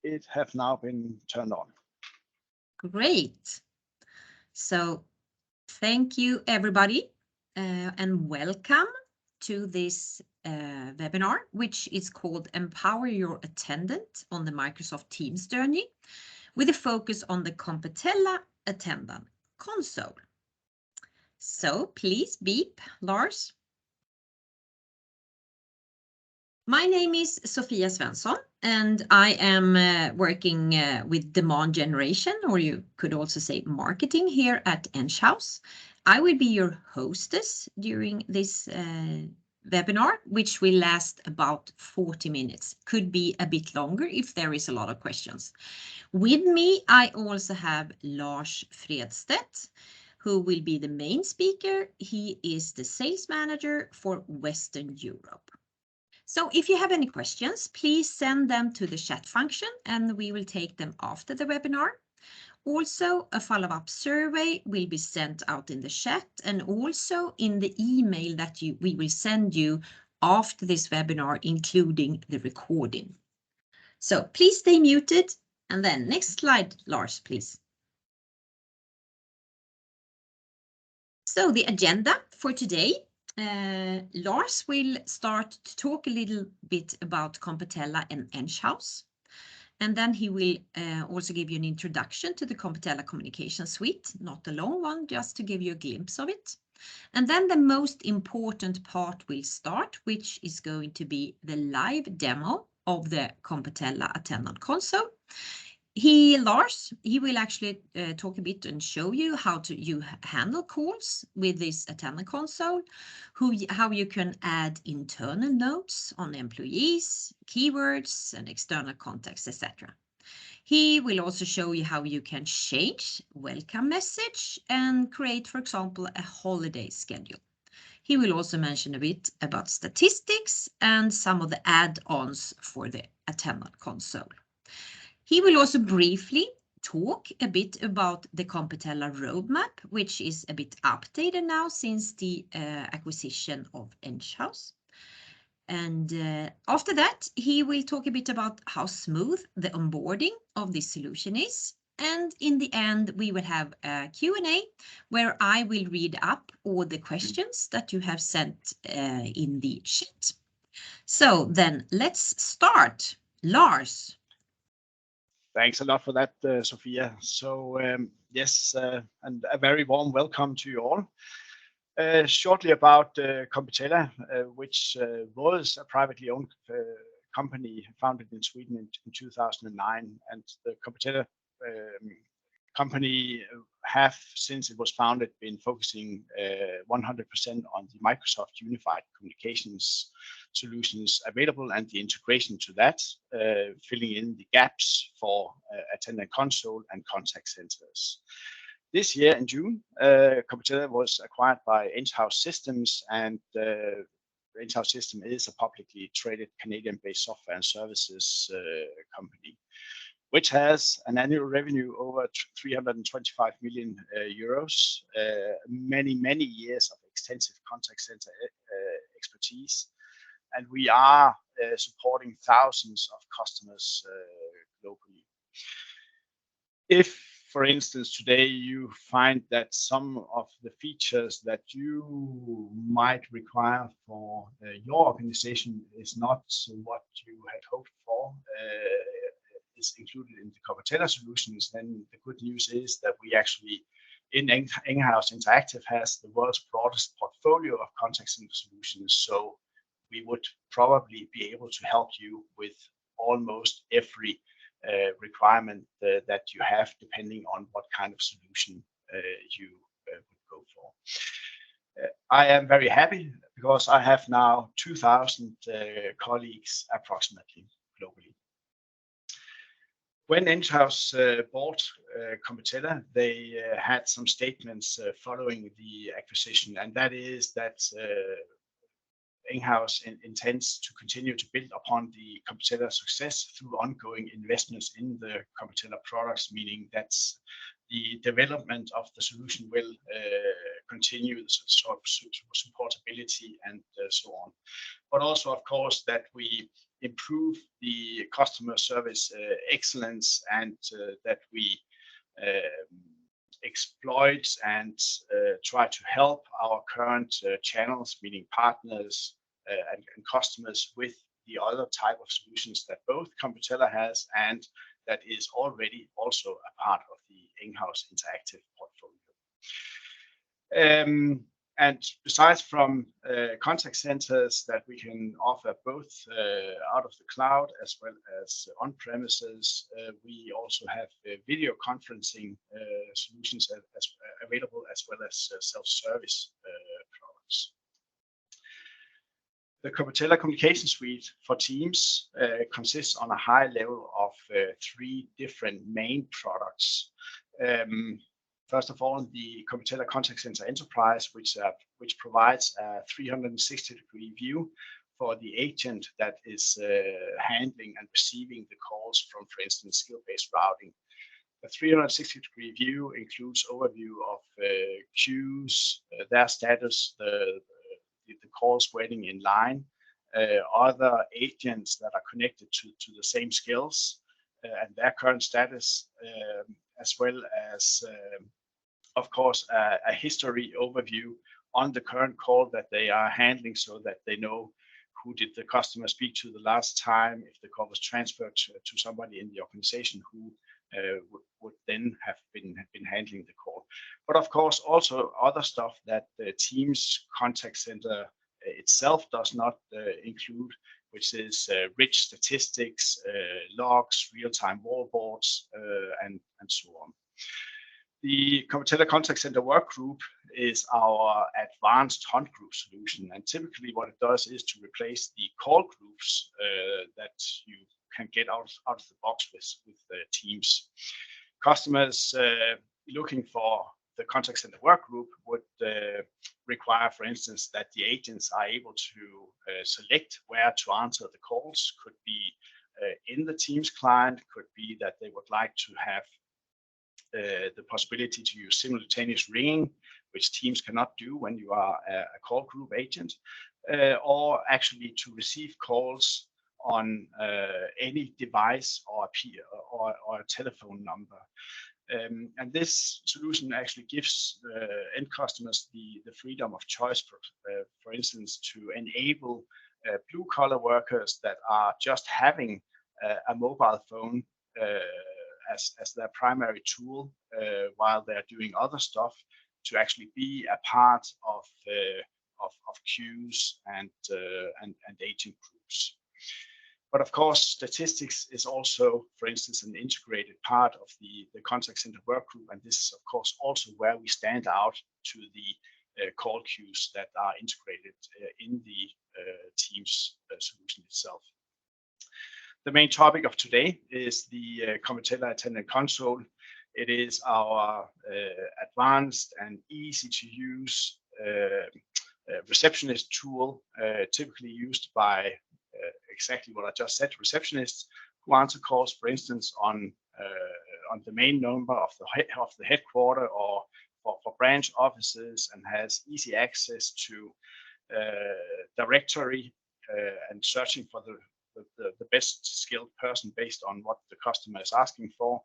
it have now been turned on. Great. So thank you, everybody, and welcome to this webinar, which is called Empower Your Attendant on the Microsoft Teams Journey, with a focus on the Competella Attendant Console. So please beep, Lars. My name is Sofia Svensson, and I am working with demand generation, or you could also say marketing, here at Enghouse. I will be your hostess during this webinar, which will last about 40 minutes. Could be a bit longer if there is a lot of questions. With me, I also have Lars Fredstedt, who will be the main speaker. He is the sales manager for Western Europe. So if you have any questions, please send them to the chat function and we will take them after the webinar. Also, a follow-up survey will be sent out in the chat and also in the email that we will send you after this webinar, including the recording. So please stay muted. And then next slide, Lars, please. So the agenda for today. Lars will start to talk a little bit about Competella and Enghouse. And then he will also give you an introduction to the Competella Communication Suite, not a long one, just to give you a glimpse of it. And then the most important part will start, which is going to be the live demo of the Competella Attendant Console. Lars, he will actually talk a bit and show you how you handle calls with this attendant console, how you can add internal notes on employees, keywords, and external contacts, etc. He will also show you how you can change welcome message and create, for example, a holiday schedule. He will also mention a bit about statistics and some of the add-ons for the attendant console. He will also briefly talk a bit about the Competella roadmap, which is a bit updated now since the acquisition of Enghouse. And after that, he will talk a bit about how smooth the onboarding of this solution is. And in the end, we will have a Q&A where I will read up all the questions that you have sent in the chat. So then let's start. Lars. Thanks a lot for that, Sophia. So yes, and a very warm welcome to you all. Shortly about Competella, which was a privately owned company founded in Sweden in 2009, and the Competella company have, since it was founded, been focusing 100% on the Microsoft Unified Communications solutions available and the integration to that, filling in the gaps for Attendant Console and contact centers. This year in June, Competella was acquired by Enghouse Systems, and Enghouse System is a publicly traded Canadian-based software and services company, which has an annual revenue over 325 million euros, many years of extensive contact center expertise, and we are supporting thousands of customers globally. If, for instance, today you find that some of the features that you might require for your organization is not what you had hoped for, is included in the Competella solutions, then the good news is that we actually, in Enghouse Interactive, has the world's broadest portfolio of contact center solutions. So we would probably be able to help you with almost every requirement that you have, depending on what kind of solution you would go for. I am very happy because I have now 2,000 colleagues approximately globally. When Enghouse bought Competella, they had some statements following the acquisition, and that is that Enghouse intends to continue to build upon the Competella success through ongoing investments in the Competella products, meaning that the development of the solution will continue the sort of supportability and so on. But also, of course, that we improve the customer service excellence, and that we exploit and try to help our current channels, meaning partners and customers, with the other type of solutions that both Competella has and that is already also a part of the Enghouse interactive portfolio. And besides from contact centers that we can offer both out of the cloud as well as on premises, we also have video conferencing solutions as available, as well as self-service products. The Competella Communication Suite for Teams consists on a high level of 3 different main products. First of all, the Competella Contact Center Enterprise, which provides a 360-degree view for the agent that is handling and receiving the calls from, for instance, skill-based routing. The 360-degree view includes overview of queues, their status, the calls waiting in line, other agents that are connected to the same skills and their current status, as well as, of course, a history overview on the current call that they are handling, so that they know who did the customer speak to the last time, if the call was transferred to somebody in the organization who would then have been handling the call. But of course, also other stuff that the Teams contact center itself does not include, which is rich statistics, logs, real-time wallboards, and so on. The Competella Contact Center Workgroup is our advanced hunt group solution, and typically what it does is to replace the call groups that you can get out of the box with Teams. Customers looking for the contact center workgroup would require, for instance, that the agents are able to select where to answer the calls. Could be in the Teams client, could be that they would like to have the possibility to use simultaneous ringing, which Teams cannot do when you are a call group agent, or actually to receive calls on any device or a telephone number. And this solution actually gives end customers the freedom of choice, for instance, to enable blue-collar workers that are just having a mobile phone as their primary tool while they're doing other stuff, to actually be a part of queues and agent groups. But of course, statistics is also, for instance, an integrated part of the contact center workgroup, and this is of course also where we stand out to the call queues that are integrated in the Teams solution itself. The main topic of today is the Competella Attendant Console. It is our advanced and easy to use receptionist tool, typically used by exactly what I just said, receptionists who answer calls, for instance, on the main number of the headquarter or for branch offices, and has easy access to directory and searching for the best skilled person based on what the customer is asking for,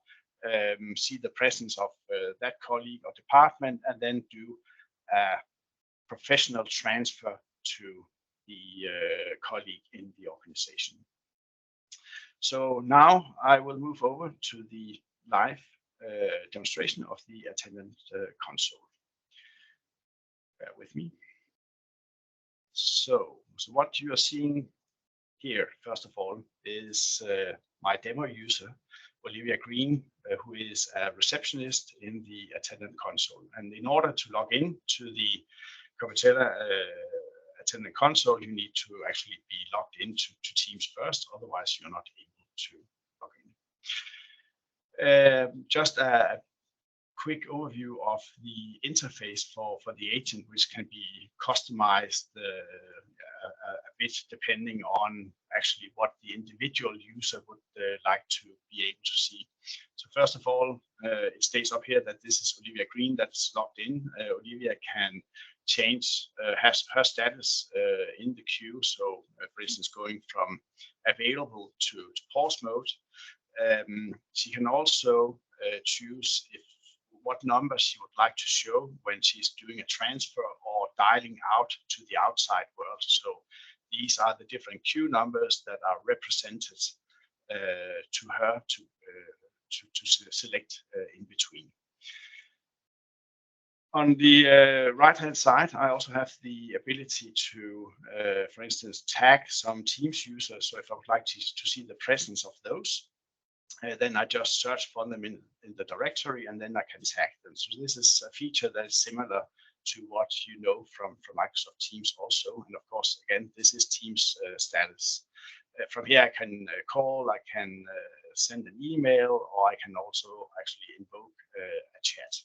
see the presence of that colleague or department, and then do a professional transfer to the colleague in the organization. So now I will move over to the live demonstration of the Attendant Console. Bear with me. So what you are seeing here, first of all, is my demo user, Olivia Green, who is a receptionist in the Attendant Console. And in order to log in to the Competella Attendant Console, you need to actually be logged into Teams first, otherwise you're not able to log in. Just a quick overview of the interface for the agent, which can be customized a bit depending on actually what the individual user would like to be able to see. So first of all, it states up here that this is Olivia Green that's logged in. Olivia can change her status in the queue. So for instance, going from available to pause mode. She can also choose what number she would like to show when she's doing a transfer or dialing out to the outside world. So these are the different queue numbers that are represented to her to select in between. On the right-hand side, I also have the ability to, for instance, tag some Teams users. So if I would like to see the presence of those, then I just search for them in the directory, and then I can tag them. So this is a feature that is similar to what you know from Microsoft Teams also. And of course, again, this is Teams status. From here, I can call, I can send an email, or I can also actually invoke a chat.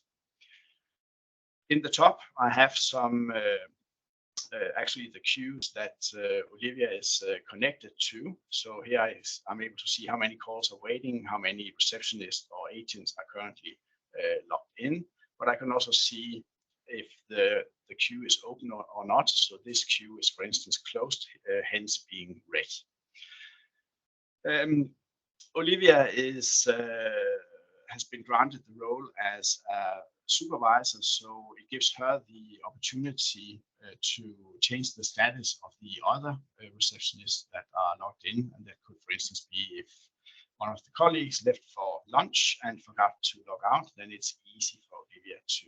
In the top, I have some actually the queues that Olivia is connected to. So here I'm able to see how many calls are waiting, how many receptionists or agents are currently logged in. But I can also see if the queue is open or not. So this queue is, for instance, closed, hence being red. Olivia has been granted the role as a supervisor, so it gives her the opportunity to change the status of the other receptionists that are logged in, and that could, for instance, be if one of the colleagues left for lunch and forgot to log out, then it's easy for Olivia to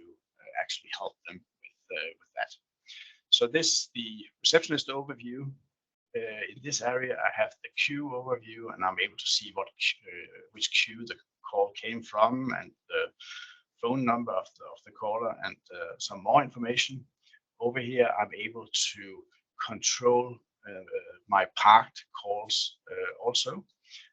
actually help them with that. So this is the receptionist overview. In this area, I have the queue overview, and I'm able to see which queue the call came from, and the phone number of the caller, and some more information. Over here, I'm able to control my parked calls also.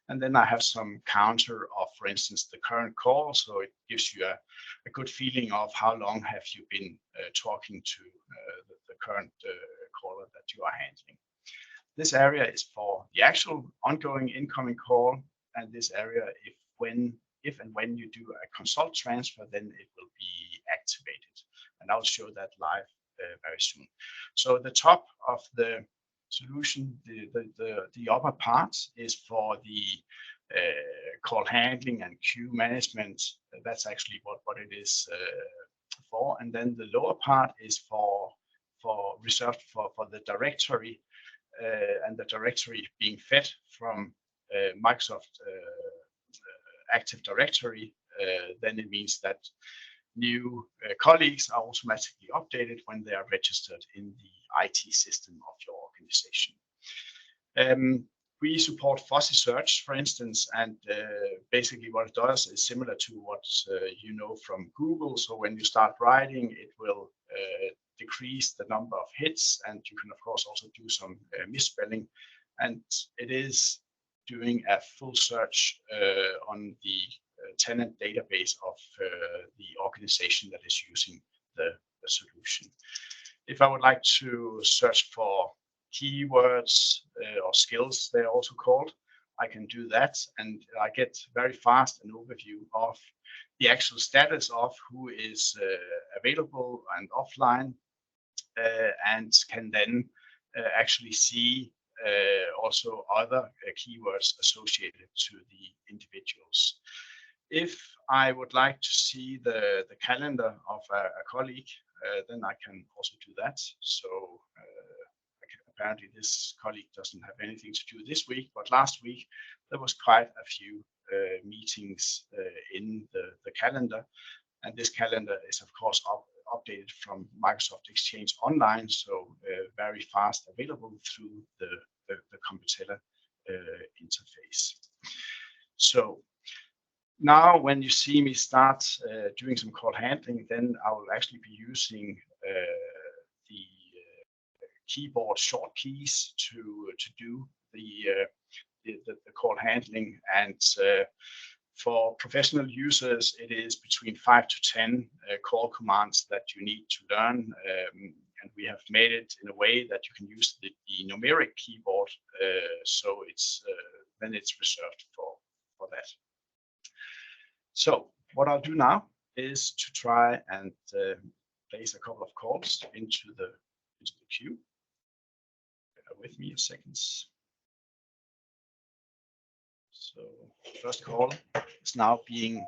And then I have some counter of, for instance, the current call. So it gives you a good feeling of how long have you been talking to the current caller that you are handling. This area is for the actual ongoing incoming call, and this area, if and when you do a consult transfer, then it will be activated. And I'll show that live very soon. So the top of the solution, the upper part is for the call handling and queue management. That's actually what it is for. And then the lower part is for reserved for the directory, and the directory being fed from Microsoft Active Directory. Then it means that new colleagues are automatically updated when they are registered in the IT system of your organization. We support fuzzy search, for instance, and basically what it does is similar to what you know from Google. So when you start writing, it will decrease the number of hits, and you can of course also do some misspelling, and it is doing a full search on the tenant database of the organization that is using the solution. If I would like to search for keywords or skills, they're also called, I can do that, and I get very fast an overview of the actual status of who is available and offline, and can then actually see also other keywords associated to the individuals. If I would like to see the calendar of a colleague, then I can also do that. So apparently this colleague doesn't have anything to do this week, but last week there was quite a few meetings in the calendar, and this calendar is of course updated from Microsoft Exchange Online, so very fast available through the Competella interface. So now when you see me start doing some call handling, then I will actually be using the keyboard short keys to do the call handling, and for professional users, it is between 5 to 10 call commands that you need to learn, and we have made it in a way that you can use the numeric keyboard so it's then it's reserved for that. So what I'll do now is to try and place a couple of calls into the queue. Bear with me a second. So first call is now being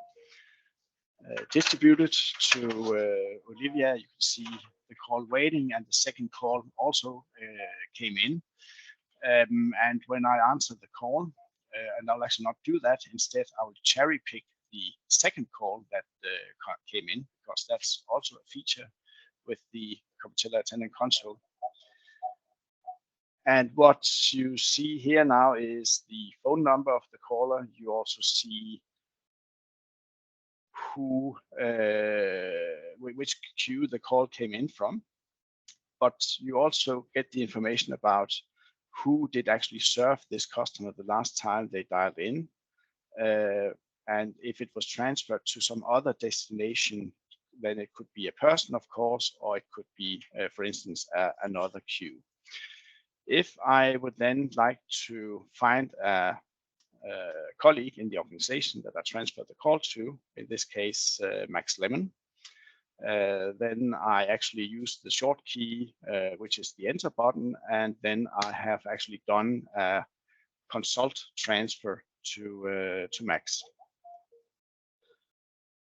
distributed to Olivia. You can see the call waiting, and the second call also came in. And when I answer the call, and I'll actually not do that, instead I will cherry pick the second call that came in, because that's also a feature with the Competella Attendant Console. And what you see here now is the phone number of the caller. You also see who, which queue the call came in from, but you also get the information about who did actually serve this customer the last time they dialed in, and if it was transferred to some other destination, then it could be a person, of course, or it could be, for instance, another queue. If I would then like to find a colleague in the organization that I transferred the call to, in this case, Max Lemon, then I actually use the short key, which is the enter button, and then I have actually done a consult transfer to Max.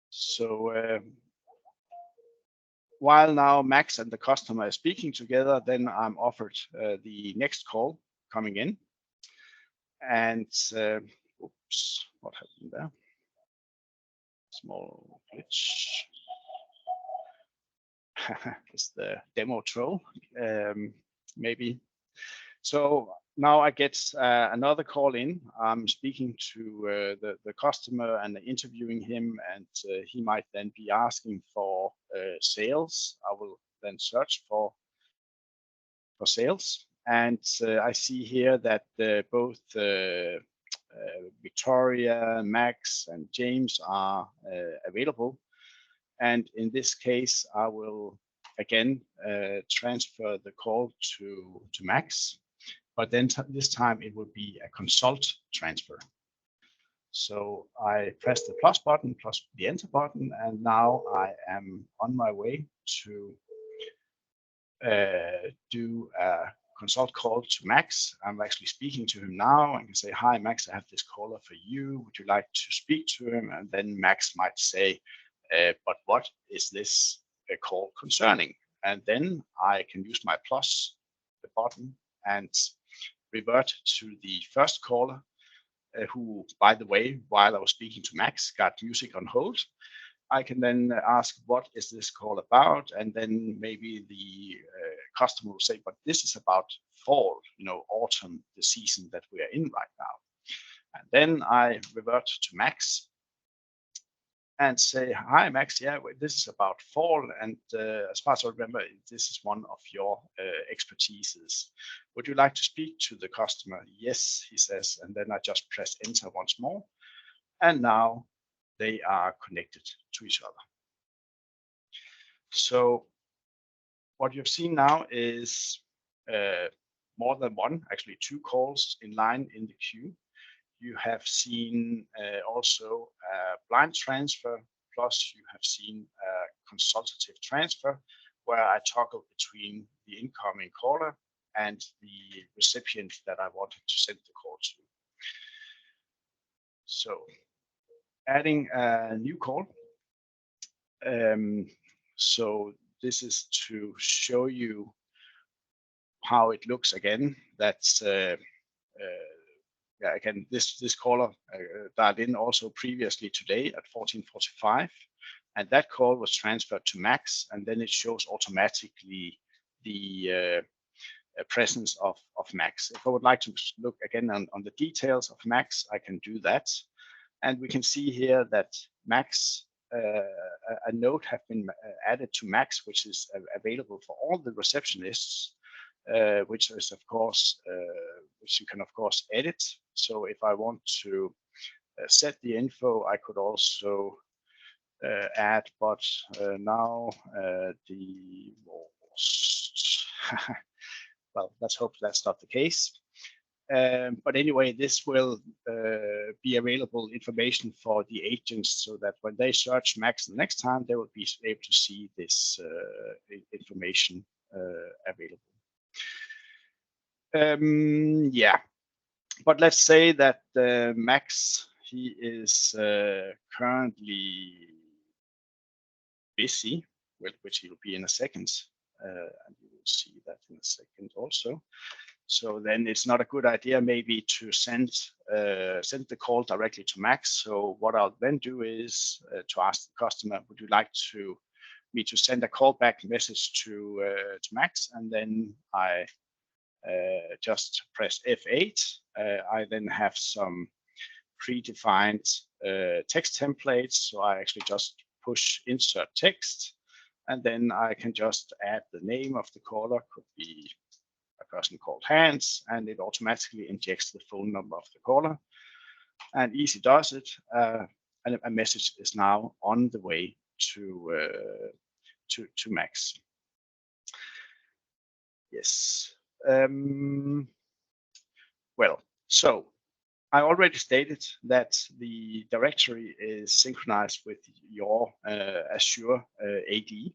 So while now Max and the customer are speaking together, then I'm offered the next call coming in. And oops, what happened there? Small glitch. It's the demo troll, maybe. So now I get another call in. I'm speaking to the customer and interviewing him, and he might then be asking for sales. I will then search for sales, and I see here that both Victoria, Max, and James are available. And in this case, I will again transfer the call to Max, but then this time it will be a consult transfer. So I press the plus button, plus the enter button, and now I am on my way to do a consult call to Max. I'm actually speaking to him now. I can say, "Hi, Max, I have this caller for you. Would you like to speak to him?" And then Max might say, "But what is this call concerning?" And then I can use my plus button and revert to the first caller, who, by the way, while I was speaking to Max, got music on hold. I can then ask, what is this call about? And then maybe the customer will say, but this is about fall, autumn, the season that we are in right now. And then I revert to Max and say, "Hi, Max, yeah, this is about fall. And as far as I remember, this is one of your expertises. Would you like to speak to the customer?" "Yes," he says. And then I just press enter once more. And now they are connected to each other. So what you've seen now is more than one, actually two calls in line in the queue. You have seen also a blind transfer, plus you have seen a consultative transfer, where I toggle between the incoming caller and the recipient that I wanted to send the call to. So adding a new call. So this is to show you how it looks again. That's again, this caller dialed in also previously today at 14:45, and that call was transferred to Max, and then it shows automatically the presence of Max. If I would like to look again on the details of Max, I can do that. And we can see here that Max, a note has been added to Max, which is available for all the receptionists, which is of course, which you can of course edit. So if I want to set the info, I could also add, but now the well, let's hope that's not the case. But anyway, this will be available information for the agents so that when they search Max the next time, they will be able to see this information available. Yeah, but let's say that Max, he is currently busy, which he will be in a second, and you will see that in a second also. So then it's not a good idea maybe to send the call directly to Max. So what I'll then do is to ask the customer, would you like me to send a callback message to Max? And then I just press F8. I then have some predefined text templates. So I actually just push insert text, and then I can just add the name of the caller, could be a person called Hans, and it automatically injects the phone number of the caller, and easy does it. And a message is now on the way to Max. Yes. Well, so I already stated that the directory is synchronized with your Azure AD.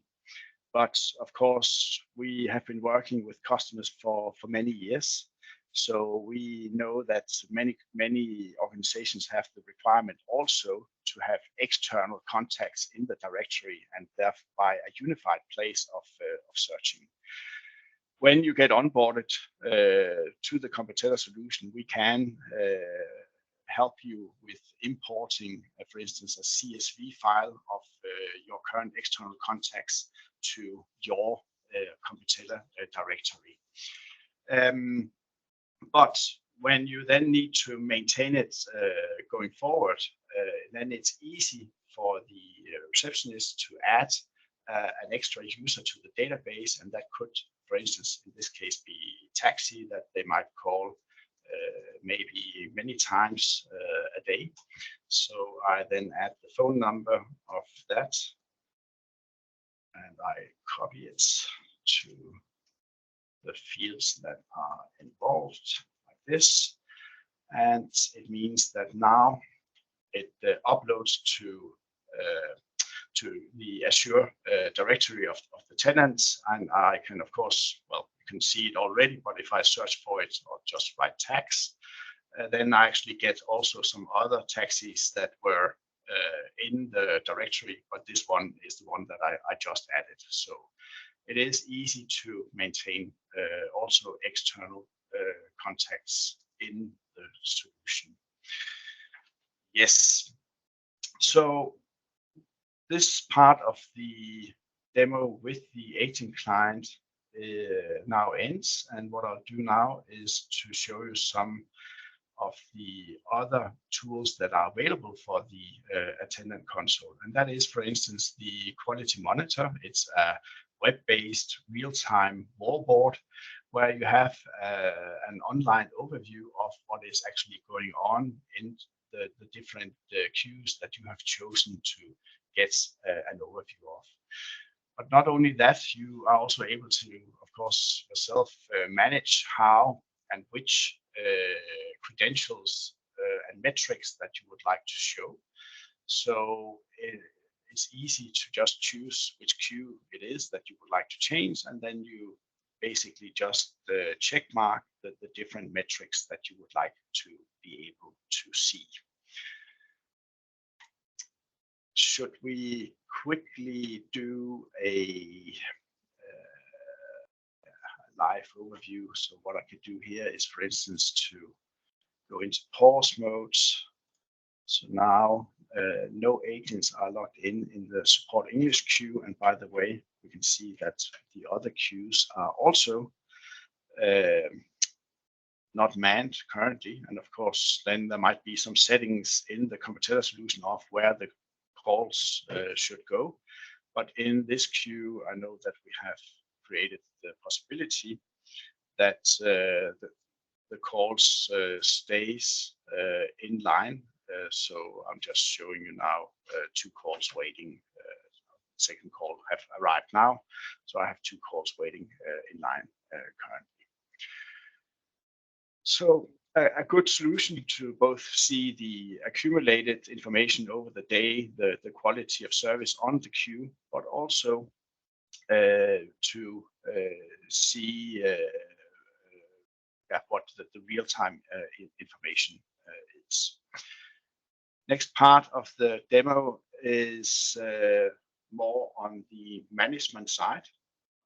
But of course, we have been working with customers for many years. So we know that many organizations have the requirement also to have external contacts in the directory and thereby a unified place of searching. When you get onboarded to the Competella solution, we can help you with importing, for instance, a CSV file of your current external contacts to your Competella directory. But when you then need to maintain it going forward, then it's easy for the receptionist to add an extra user to the database, and that could, for instance, in this case, be taxi that they might call maybe many times a day. So I then add the phone number of that, and I copy it to the fields that are involved like this. And it means that now it uploads to the Azure directory of the tenants, and I can, of course, well, you can see it already, but if I search for it or just write tax, then I actually get also some other taxis that were in the directory, but this one is the one that I just added. So it is easy to maintain also external contacts in the solution. Yes. So this part of the demo with the agent client now ends, and what I'll do now is to show you some of the other tools that are available for the Attendant Console. And that is, for instance, the Quality Monitor. It's a web-based real-time wallboard where you have an online overview of what is actually going on in the different queues that you have chosen to get an overview of. But not only that, you are also able to, of course, yourself manage how and which credentials and metrics that you would like to show. So it's easy to just choose which queue it is that you would like to change, and then you basically just check mark the different metrics that you would like to be able to see. Should we quickly do a live overview? So what I could do here is, for instance, to go into pause mode. So now no agents are logged in the support English queue. And by the way, we can see that the other queues are also not manned currently. And of course, then there might be some settings in the Competella solution of where the calls should go. But in this queue, I know that we have created the possibility that the calls stays in line. So I'm just showing you now 2 calls waiting. Second call have arrived now. So I have 2 calls waiting in line currently. So a good solution to both see the accumulated information over the day, the quality of service on the queue, but also to see what the real-time information is. Next part of the demo is more on the management side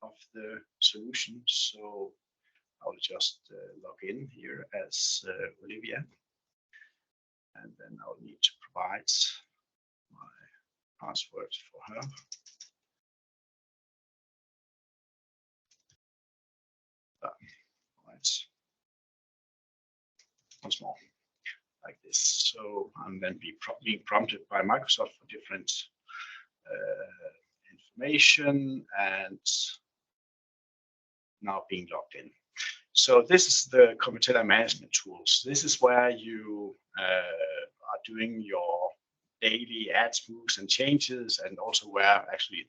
of the solution. So I'll just log in here as Olivia, and then I'll need to provide my password for her. Right. Once more, like this. So I'm then being prompted by Microsoft for different information, and now being logged in. So this is the Competella management tools. This is where you are doing your daily adds, moves, and changes, and also where actually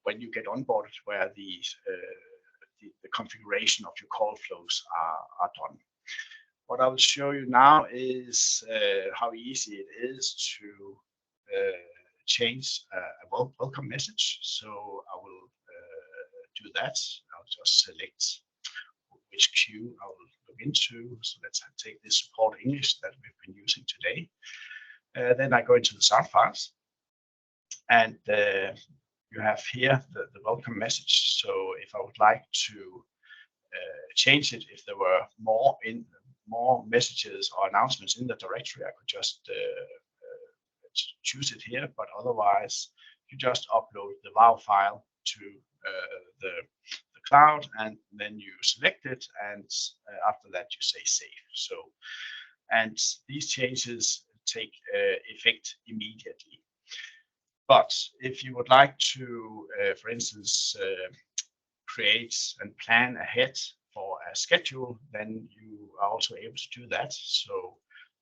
when you get onboarded, where the configuration of your call flows are done. What I will show you now is how easy it is to change a welcome message. So I will do that. I'll just select which queue I will look into. So let's take this support English that we've been using today. Then I go into the sound files, and you have here the welcome message. So if I would like to change it, if there were more messages or announcements in the directory, I could just choose it here. But otherwise, you just upload the WoW file to the cloud, and then you select it, and after that you say save. So, and these changes take effect immediately. But if you would like to, for instance, create and plan ahead for a schedule, then you are also able to do that. So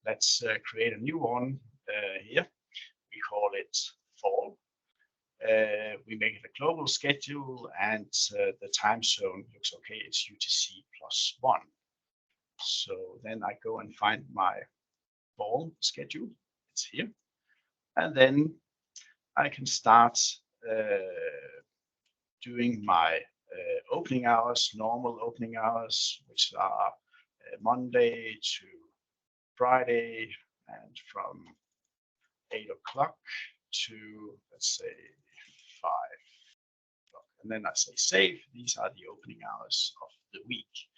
let's create a new one here. We call it fall. We make it a global schedule, and the time zone looks okay. It's UTC +1. So then I go and find my fall schedule. It's here. And then I can start doing my opening hours, normal opening hours, which are Monday to Friday, and from 8 o'clock to, let's say, 5 o'clock. And then I say save. These are the opening hours of the week.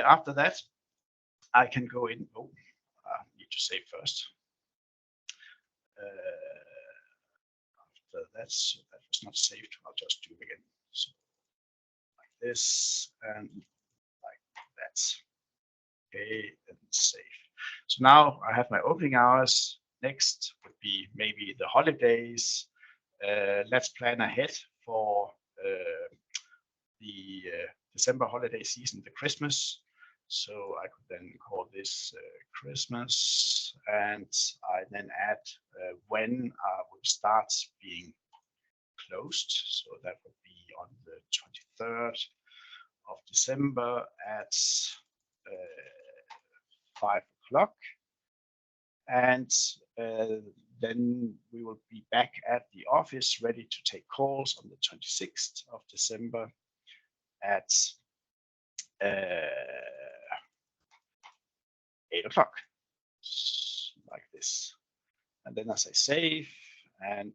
After that, I can go in. Oh, I need to save first. After that, so that was not saved. I'll just do it again. So like this and like that. Okay, and save. So now I have my opening hours. Next would be maybe the holidays. Let's plan ahead for the December holiday season, the Christmas. So I could then call this Christmas, and I then add when I will start being closed. So that would be on the 23rd of December at 5 o'clock. And then we will be back at the office ready to take calls on the 26th of December at 8 o'clock, like this. And then as I save, and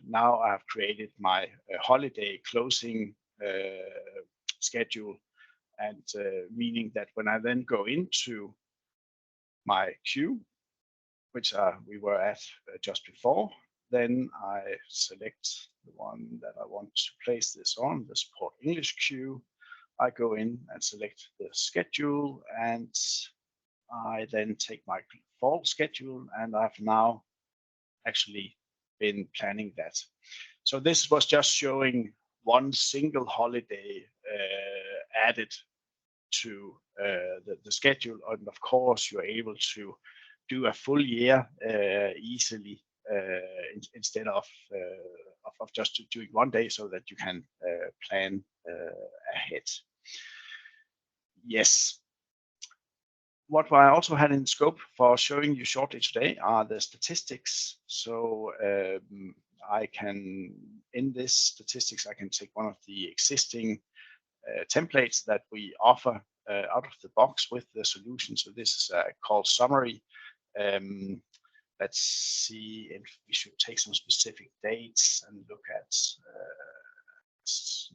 now I have created my holiday closing schedule, and meaning that when I then go into my queue, which we were at just before, then I select the one that I want to place this on, the support English queue. I go in and select the schedule, and I then take my fall schedule, and I've now actually been planning that. So this was just showing one single holiday added to the schedule, and of course you're able to do a full year easily instead of just doing one day, so that you can plan ahead. Yes. what I also had in scope for showing you shortly today are the statistics. So I can, in this statistics, I can take one of the existing templates that we offer out of the box with the solution. So this is a call summary. Let's see if we should take some specific dates and look at,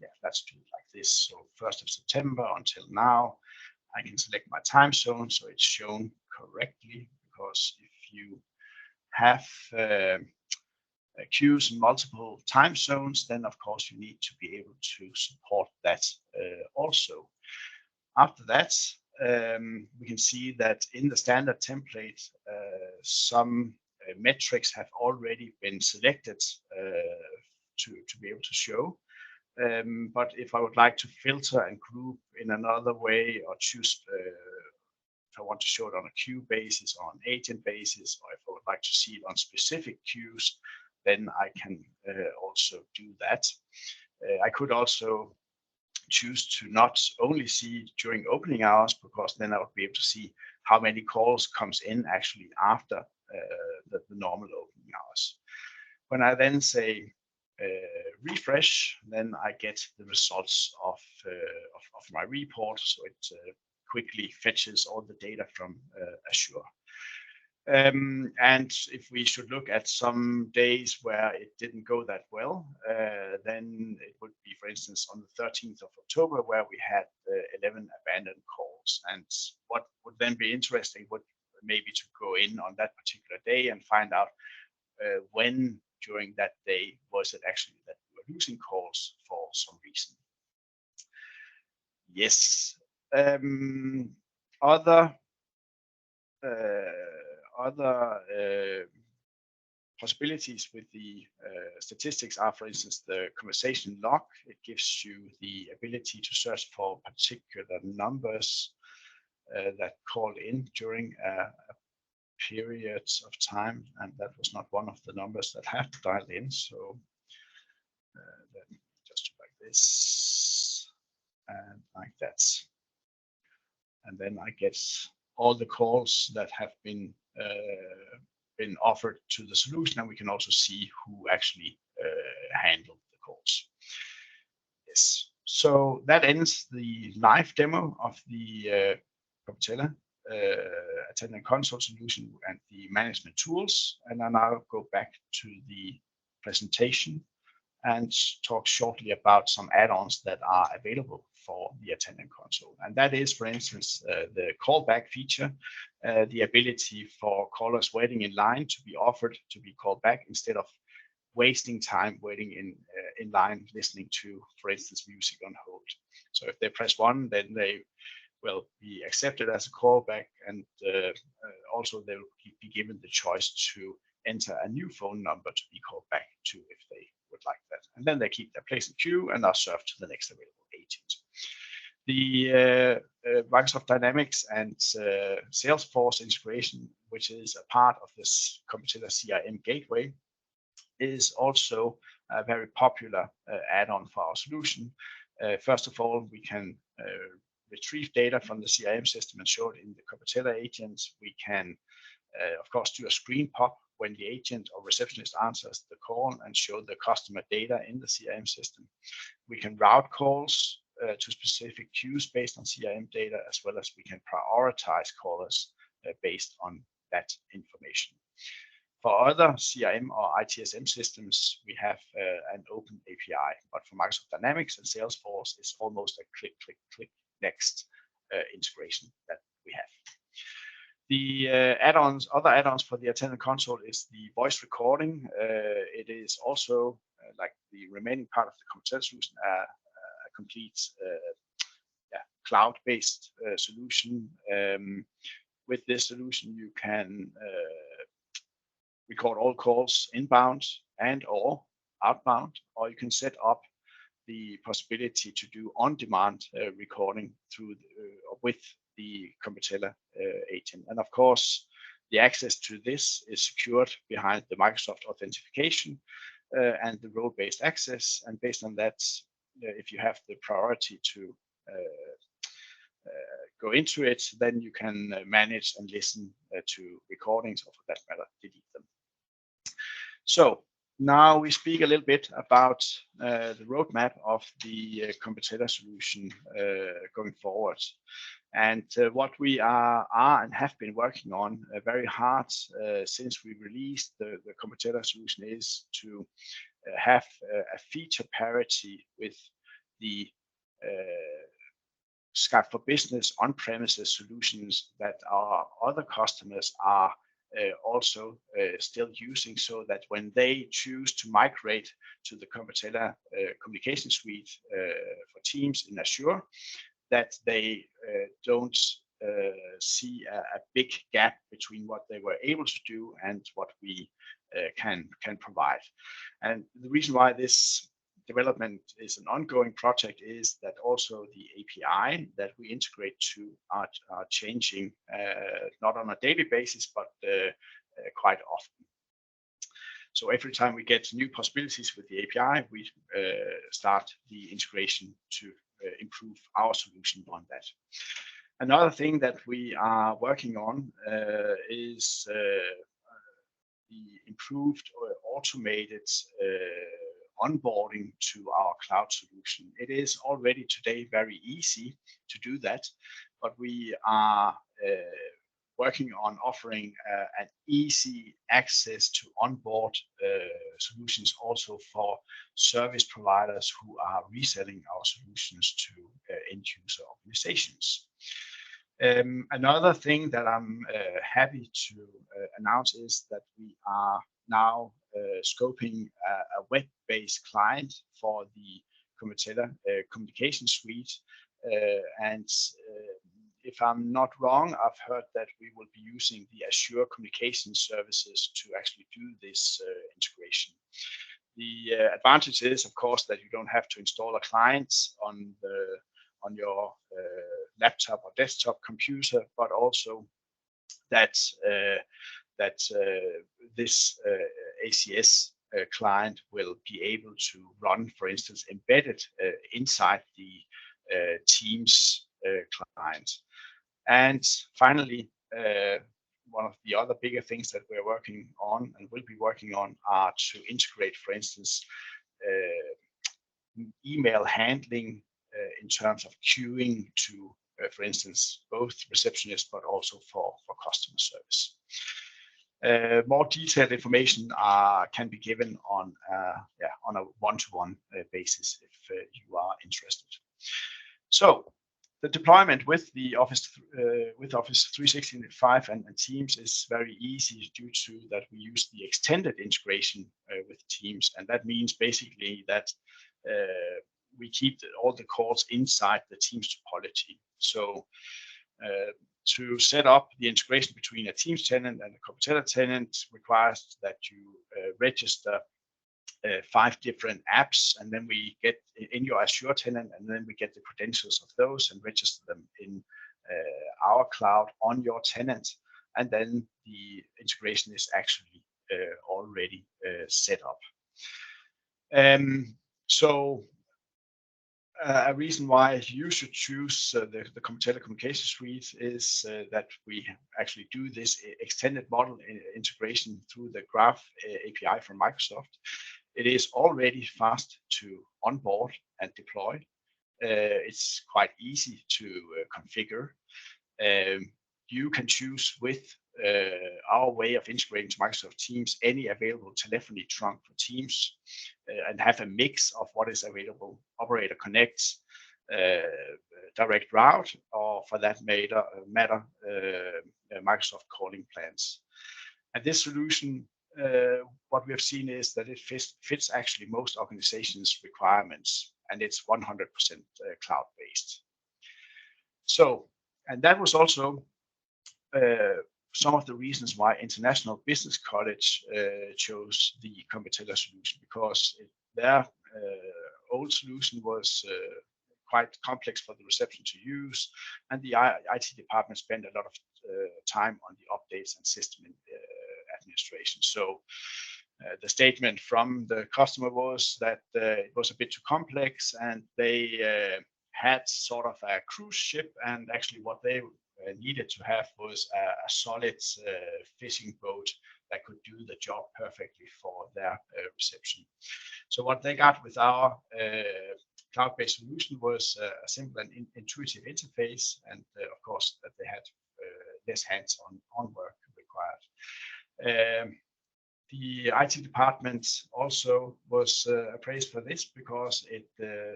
yeah, let's do it like this. So 1st of September until now. I can select my time zone so it's shown correctly, because if you have queues in multiple time zones, then of course you need to be able to support that also. After that, we can see that in the standard template, some metrics have already been selected to be able to show. But if I would like to filter and group in another way, or choose if I want to show it on a queue basis or on agent basis, or if I would like to see it on specific queues, then I can also do that. I could also choose to not only see during opening hours, because then I would be able to see how many calls comes in actually after the normal opening hours. When I then say refresh, then I get the results of my report. So it quickly fetches all the data from Azure. And if we should look at some days where it didn't go that well, then it would be, for instance, on the 13th of October, where we had 11 abandoned calls. And what would then be interesting would maybe to go in on that particular day and find out when during that day was it actually that we were losing calls for some reason. Yes. Other possibilities with the statistics are, for instance, the conversation log. It gives you the ability to search for particular numbers that call in during periods of time, and that was not one of the numbers that have dialed in. So then just like this and like that, and then I get all the calls that have been offered to the solution, and we can also see who actually handled the calls. Yes, so that ends the live demo of the Competella Attendant Console solution and the management tools. And I now go back to the presentation and talk shortly about some add-ons that are available for the Attendant Console. And that is, for instance, the callback feature, the ability for callers waiting in line to be offered to be called back instead of wasting time waiting in line listening to, for instance, music on hold. So if they press 1, then they will be accepted as a callback, and also they will be given the choice to enter a new phone number to be called back to if they would like that. And then they keep their place in queue and are served to the next available agent. The Microsoft Dynamics and Salesforce integration, which is a part of this Competella CRM gateway, is also a very popular add-on for our solution. First of all, we can retrieve data from the CRM system and show it in the Competella agent. We can, of course, do a screen pop when the agent or receptionist answers the call and show the customer data in the CRM system. We can route calls to specific queues based on CRM data, as well as we can prioritize callers based on that information. For other CRM or ITSM systems, we have an open API, but for Microsoft Dynamics and Salesforce, it's almost a click, click, click next integration that we have. The other add-ons for the Attendant Console is the voice recording. It is also, like the remaining part of the Competella solution, a complete cloud-based solution. With this solution, you can record all calls inbound and or outbound, or you can set up the possibility to do on-demand recording through with the Competella agent. And of course, the access to this is secured behind the Microsoft authentication and the role-based access. And based on that, if you have the priority to go into it, then you can manage and listen to recordings, or for that matter, delete them. So now we speak a little bit about the roadmap of the Competella solution going forward. And what we are and have been working on very hard since we released the Competella solution is to have a feature parity with the Skype for Business on-premises solutions that our other customers are also still using, so that when they choose to migrate to the Competella Communication Suite for Teams in Azure, that they don't see a big gap between what they were able to do and what we can provide. And the reason why this development is an ongoing project is that also the API that we integrate to are changing, not on a daily basis, but quite often. So every time we get new possibilities with the API, we start the integration to improve our solution on that. Another thing that we are working on is the improved or automated onboarding to our cloud solution. It is already today very easy to do that, but we are working on offering an easy access to onboard solutions also for service providers who are reselling our solutions to end user organizations. Another thing that I'm happy to announce is that we are now scoping a web-based client for the Competella Communication Suite, and if I'm not wrong, I've heard that we will be using the Azure Communication Services to actually do this integration. The advantage is, of course, that you don't have to install a client on your laptop or desktop computer, but also that this ACS client will be able to run, for instance, embedded inside the Teams client. And finally, one of the other bigger things that we're working on and will be working on are to integrate, for instance, email handling in terms of queuing to, for instance, both receptionists, but also for customer service. More detailed information can be given on a one-to-one basis if you are interested. So the deployment with the Office 365 and Teams is very easy due to that we use the extended integration with Teams, and that means basically that we keep all the calls inside the Teams topology. So to set up the integration between a Teams tenant and a Competella tenant requires that you register 5 different apps, and then we get in your Azure tenant, and then we get the credentials of those and register them in our cloud on your tenant, and then the integration is actually already set up. So a reason why you should choose the Competella Communication Suite is that we actually do this extended model integration through the Graph API from Microsoft. It is already fast to onboard and deploy. It's quite easy to configure. You can choose with our way of integrating to Microsoft Teams any available telephony trunk for Teams and have a mix of what is available: Operator Connect, Direct Route, or for that matter, Microsoft calling plans. And this solution, what we have seen is that it fits actually most organizations' requirements, and it's 100% cloud-based. So, and that was also some of the reasons why International Business College chose the Competella solution, because their old solution was quite complex for the reception to use, and the IT department spent a lot of time on the updates and system administration. So the statement from the customer was that it was a bit too complex, and they had sort of a cruise ship, and actually what they needed to have was a solid fishing boat that could do the job perfectly for their reception. So what they got with our cloud-based solution was a simple and intuitive interface, and of course that they had less hands-on work required. The IT department also was appraised for this because it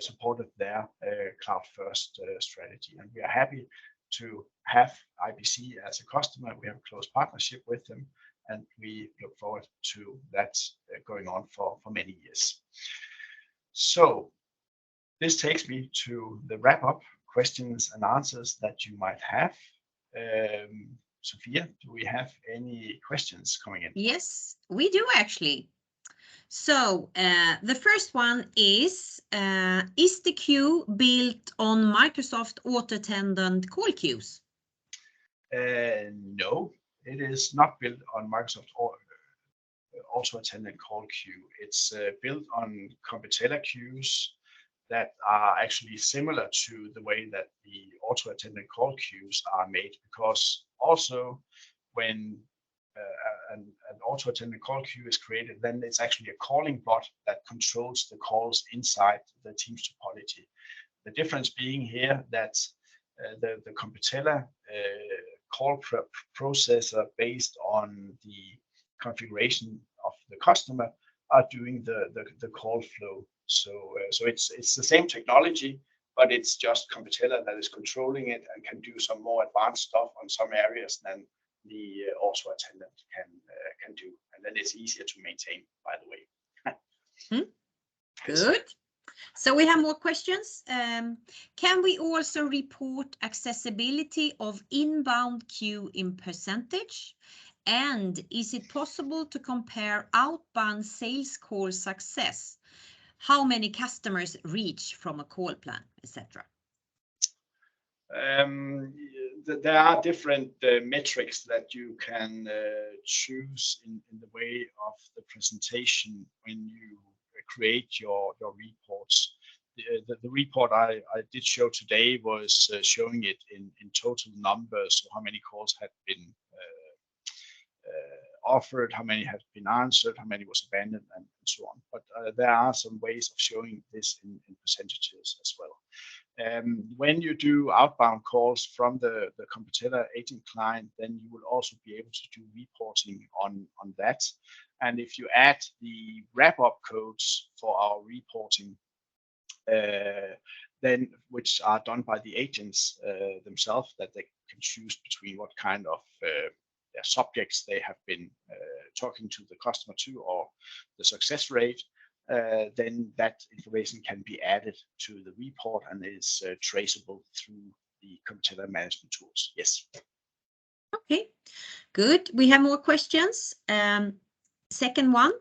supported their cloud-first strategy, and we are happy to have IBC as a customer. We have a close partnership with them, and we look forward to that going on for many years. So this takes me to the wrap-up questions and answers that you might have. Sophia, do we have any questions coming in? Yes, we do actually. So the first one is the queue built on Microsoft Auto Attendant call queues? No, it is not built on Microsoft Auto Attendant call queue. It's built on Competella queues that are actually similar to the way that the Auto Attendant call queues are made, because also when an Auto Attendant call queue is created, then it's actually a calling bot that controls the calls inside the Teams topology. The difference being here that the Competella call processor based on the configuration of the customer are doing the call flow. So it's the same technology, but it's just Competella that is controlling it and can do some more advanced stuff on some areas than the Auto Attendant can do, and then it's easier to maintain, by the way. Good. So we have more questions. Can we also report accessibility of inbound queue in percentage? And is it possible to compare outbound sales call success? How many customers reach from a call plan, etc.? There are different metrics that you can choose in the way of the presentation when you create your reports. The report I did show today was showing it in total numbers, so how many calls had been offered, how many had been answered, how many was abandoned, and so on. But there are some ways of showing this in percentages as well. When you do outbound calls from the Competella agent client, then you will also be able to do reporting on that. And if you add the wrap-up codes for our reporting, then which are done by the agents themselves, that they can choose between what kind of subjects they have been talking to the customer to, or the success rate, then that information can be added to the report and is traceable through the Competella management tools. Yes. Okay, good. We have more questions. Second one,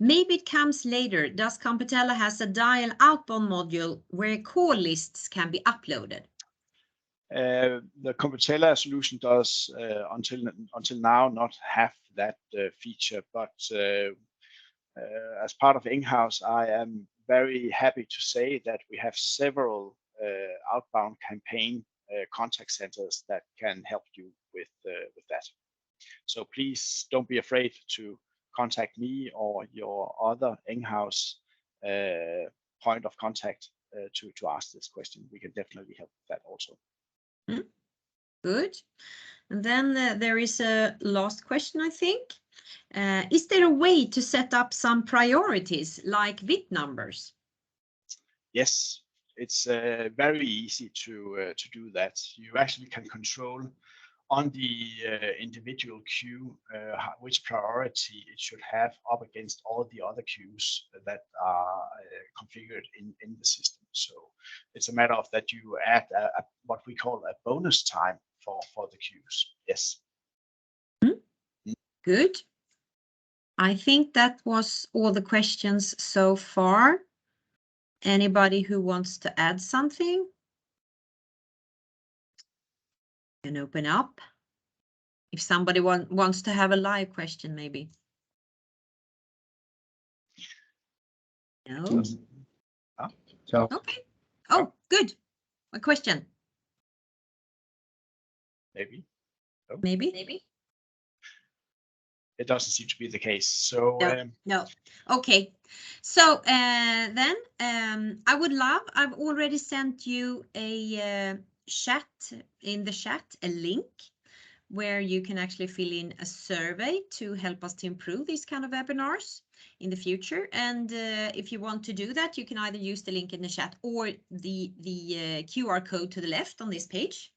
maybe it comes later. Does Competella has a dial outbound module where call lists can be uploaded? The Competella solution does until now not have that feature, but as part of Enghouse, I am very happy to say that we have several outbound campaign contact centers that can help you with that. So please don't be afraid to contact me or your other Enghouse point of contact to ask this question. We can definitely help with that also. Good. And then there is a last question, I think. Is there a way to set up some priorities like VIP numbers? Yes, it's very easy to do that. You actually can control on the individual queue which priority it should have up against all the other queues that are configured in the system. So it's a matter of that you add what we call a bonus time for the queues. Yes. Good. I think that was all the questions so far. Anybody who wants to add something? You can open up. If somebody wants to have a live question, maybe. No. Ciao. Okay. Oh, good. A question? Maybe. No. Maybe. It doesn't seem to be the case. So no. Okay. So then I've already sent you a chat, a link where you can actually fill in a survey to help us to improve these kind of webinars in the future. And if you want to do that, you can either use the link in the chat or the QR code to the left on this page.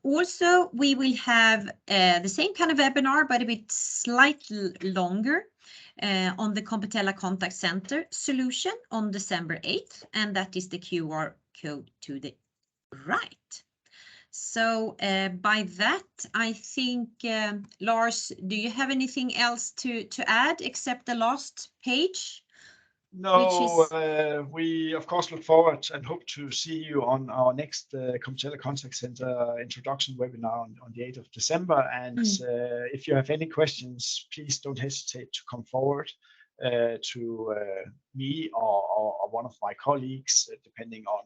Also, we will have the same kind of webinar, but a bit slightly longer on the Competella Contact Center solution on December 8th, and that is the QR code to the right. So by that, I think, Lars, do you have anything else to add except the last page? No, we of course look forward and hope to see you on our next Competella Contact Center introduction webinar on the 8th of December. And if you have any questions, please don't hesitate to come forward to me or one of my colleagues, depending on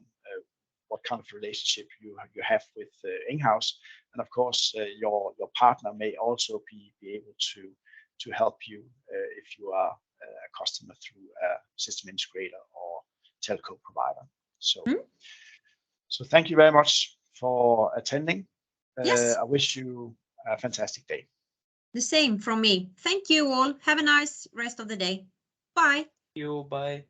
what kind of relationship you have with Enghouse. And of course, your partner may also be able to help you if you are a customer through a system integrator or telco provider. So, so thank you very much for attending. Yes. I wish you a fantastic day. The same from me. Thank you all. Have a nice rest of the day. Bye. Thank you. Bye.